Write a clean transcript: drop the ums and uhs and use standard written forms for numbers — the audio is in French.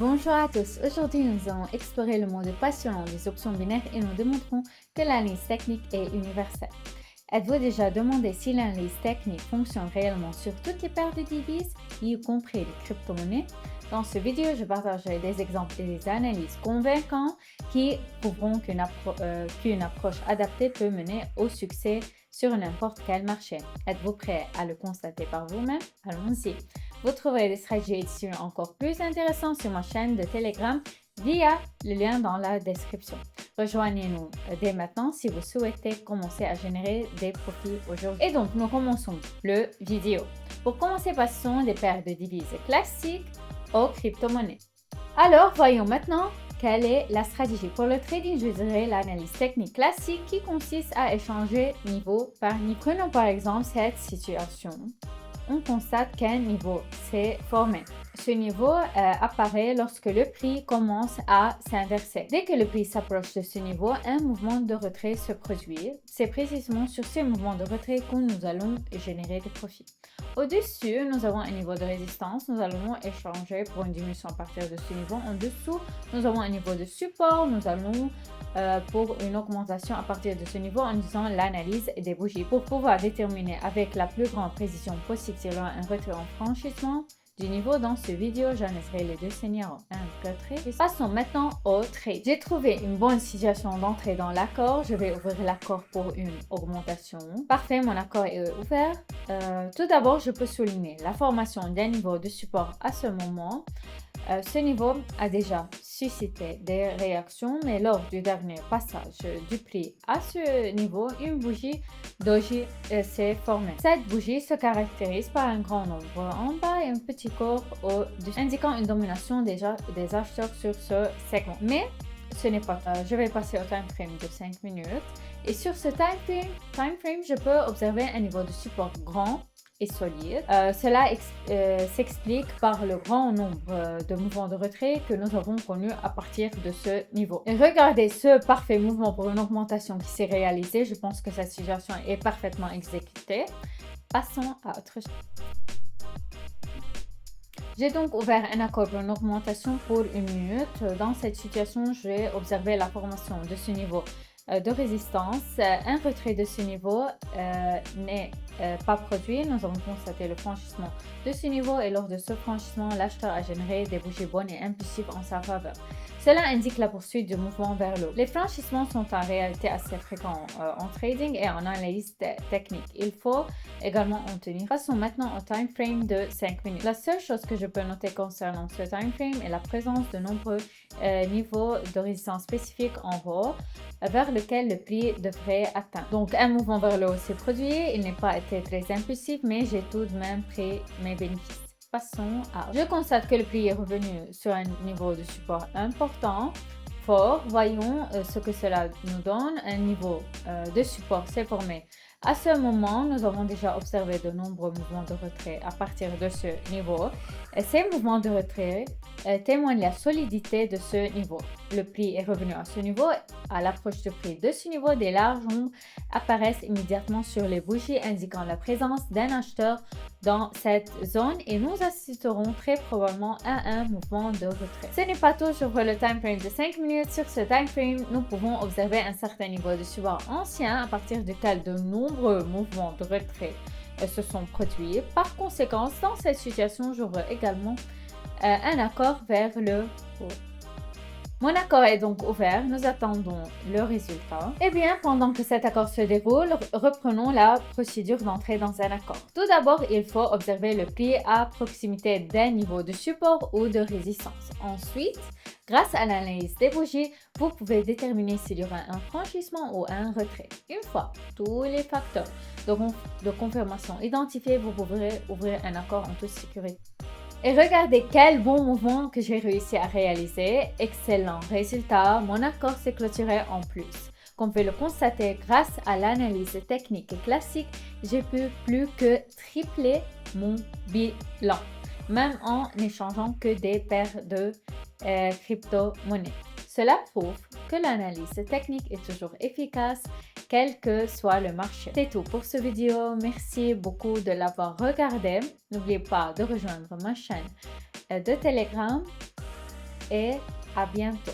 Bonjour à tous, aujourd'hui nous allons explorer le monde passionnant des options binaires et nous démontrons que l'analyse technique est universelle. Êtes-vous déjà demandé si l'analyse technique fonctionne réellement sur toutes les paires de devises, y compris les crypto-monnaies? Dans cette vidéo, je partagerai des exemples et des analyses convaincantes qui prouveront qu'une approche adaptée peut mener au succès sur n'importe quel marché. Êtes-vous prêt à le constater par vous-même? Allons-y! Vous trouverez des stratégies et tutos encore plus intéressantes sur ma chaîne de Telegram via le lien dans la description. Rejoignez-nous dès maintenant si vous souhaitez commencer à générer des profits aujourd'hui. Et donc, nous commençons le vidéo. Pour commencer, passons des paires de devises classiques aux crypto-monnaies. Alors, voyons maintenant quelle est la stratégie. Pour le trading, je dirais l'analyse technique classique qui consiste à échanger niveau par niveau. Prenons par exemple cette situation. On constate qu'un niveau s'est formé. Ce niveau apparaît lorsque le prix commence à s'inverser. Dès que le prix s'approche de ce niveau, un mouvement de retrait se produit. C'est précisément sur ces mouvements de retrait que nous allons générer des profits. Au-dessus, nous avons un niveau de résistance. Nous allons échanger pour une diminution à partir de ce niveau. En dessous, nous avons un niveau de support. Nous allons pour une augmentation à partir de ce niveau en utilisant l'analyse des bougies. Pour pouvoir déterminer avec la plus grande précision possible si un retrait en franchissement du niveau dans cette vidéo, j'analyserai les deux scénarios. Passons maintenant au trade. J'ai trouvé une bonne situation d'entrée dans l'accord. Je vais ouvrir l'accord pour une augmentation. Parfait, mon accord est ouvert. Tout d'abord, je peux souligner la formation d'un niveau de support à ce moment. Ce niveau a déjà suscité des réactions, mais lors du dernier passage du prix à ce niveau, une bougie doji s'est formée. Cette bougie se caractérise par un grand nombre en bas et un petit corps au-dessus, indiquant une domination des acheteurs sur ce segment. Mais ce n'est pas tout. Je vais passer au time frame de 5 minutes. Et sur ce time frame, je peux observer un niveau de support grand et solide. Cela s'explique par le grand nombre de mouvements de retrait que nous avons connus à partir de ce niveau. Et regardez ce parfait mouvement pour une augmentation qui s'est réalisée. Je pense que cette situation est parfaitement exécutée. Passons à autre chose. J'ai donc ouvert un accord pour une augmentation pour 1 minute. Dans cette situation, j'ai observé la formation de ce niveau de résistance. Un retrait de ce niveau n'est pas produit. Nous avons constaté le franchissement de ce niveau et lors de ce franchissement, l'acheteur a généré des bougies bonnes et impulsives en sa faveur. Cela indique la poursuite du mouvement vers le haut. Les franchissements sont en réalité assez fréquents en trading et en analyse technique. Il faut également en tenir. Passons maintenant au time frame de 5 minutes. La seule chose que je peux noter concernant ce time frame est la présence de nombreux niveaux de résistance spécifiques en haut vers lequel le prix devrait atteindre. Donc un mouvement vers le haut s'est produit. Il n'est pas été très impulsif, mais j'ai tout de même pris mes bénéfices. Passons à... Je constate que le prix est revenu sur un niveau de support important, fort. Voyons ce que cela nous donne. Un niveau de support s'est formé. À ce moment, nous avons déjà observé de nombreux mouvements de retrait à partir de ce niveau. Ces mouvements de retrait témoignent de la solidité de ce niveau. Le prix est revenu à ce niveau. À l'approche du prix de ce niveau, des larges ombres apparaissent immédiatement sur les bougies, indiquant la présence d'un acheteur dans cette zone et nous assisterons très probablement à un mouvement de retrait. Ce n'est pas tout, j'ouvre le time frame de 5 minutes. Sur ce time frame, nous pouvons observer un certain niveau de support ancien à partir duquel de nombreux mouvements de retrait se sont produits. Par conséquent, dans cette situation, j'ouvre également un accord vers le haut. Mon accord est donc ouvert, nous attendons le résultat. Et bien, pendant que cet accord se déroule, reprenons la procédure d'entrée dans un accord. Tout d'abord, il faut observer le prix à proximité d'un niveau de support ou de résistance. Ensuite, grâce à l'analyse des bougies, vous pouvez déterminer s'il y aura un franchissement ou un retrait. Une fois tous les facteurs de confirmation identifiés, vous pourrez ouvrir un accord en toute sécurité. Et regardez quel bon mouvement que j'ai réussi à réaliser. Excellent résultat. Mon accord s'est clôturé en plus. Comme vous le constatez, grâce à l'analyse technique classique, j'ai pu plus que tripler mon bilan, même en n'échangeant que des paires de crypto-monnaies. Cela prouve que l'analyse technique est toujours efficace, quel que soit le marché. C'est tout pour cette vidéo. Merci beaucoup de l'avoir regardé. N'oubliez pas de rejoindre ma chaîne de Telegram et à bientôt.